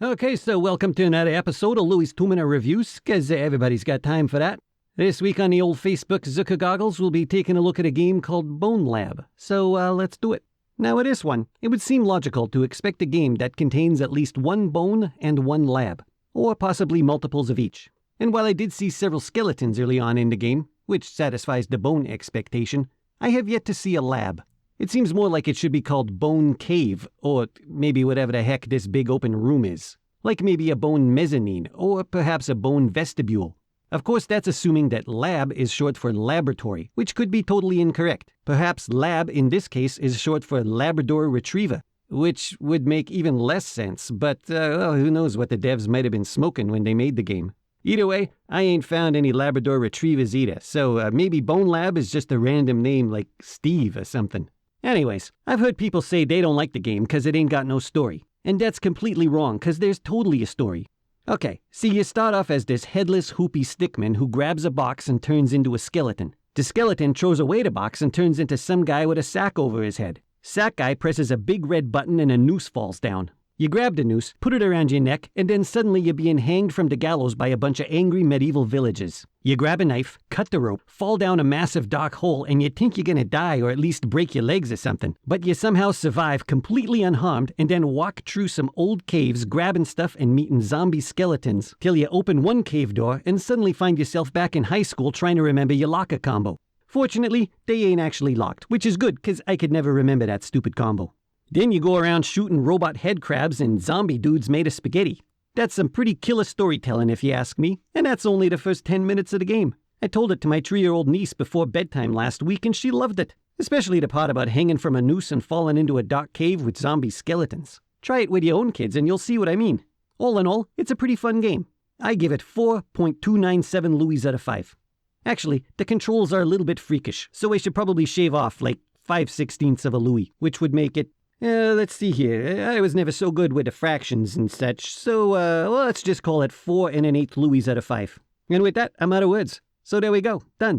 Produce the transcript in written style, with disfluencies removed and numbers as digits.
Okay, so welcome to another episode of Louie's 2-Minute Reviews, because everybody's got time for that. This week on the old Facebook Zucker Goggles, we'll be taking a look at a game called bonelab. So let's do it. Now with this one, it would seem logical to expect a game that contains at least one bone and one lab, or possibly multiples of each. And while I did see several skeletons early on in the game, which satisfies the bone expectation, I have yet to see a lab. It seems more like it should be called Bone Cave, or maybe whatever the heck this big open room is. Like maybe a bone mezzanine, or perhaps a bone vestibule. Of course, that's assuming that lab is short for laboratory, which could be totally incorrect. Perhaps lab in this case is short for Labrador Retriever, which would make even less sense, but well, who knows what the devs might have been smoking when they made the game. Either way, I ain't found any Labrador Retrievers either, so maybe Bone Lab is just a random name like Steve or something. Anyways, I've heard people say they don't like the game because it ain't got no story. And that's completely wrong, because there's totally a story. Okay, see, you start off as this headless, hoopy stickman who grabs a box and turns into a skeleton. The skeleton throws away the box and turns into some guy with a sack over his head. Sack guy presses a big red button and a noose falls down. You grab the noose, put it around your neck, and then suddenly you're being hanged from the gallows by a bunch of angry medieval villagers. You grab a knife, cut the rope, fall down a massive dark hole, and you think you're gonna die or at least break your legs or something. But you somehow survive completely unharmed and then walk through some old caves grabbing stuff and meeting zombie skeletons till you open one cave door and suddenly find yourself back in high school trying to remember your locker combo. Fortunately, they ain't actually locked, which is good because I could never remember that stupid combo. Then you go around shooting robot head crabs and zombie dudes made of spaghetti. That's some pretty killer storytelling if you ask me, and that's only the first 10 minutes of the game. I told it to my 3-year-old niece before bedtime last week and she loved it, especially the part about hanging from a noose and falling into a dark cave with zombie skeletons. Try it with your own kids and you'll see what I mean. All in all, it's a pretty fun game. I give it 4.297 Louis out of 5. Actually, the controls are a little bit freakish, so I should probably shave off like 5/16 of a Louis, which would make it let's see here. I was never so good with the fractions and such, so well, let's just call it 4 1/8 Louis out of 5. And with that, I'm out of words. So there we go. Done.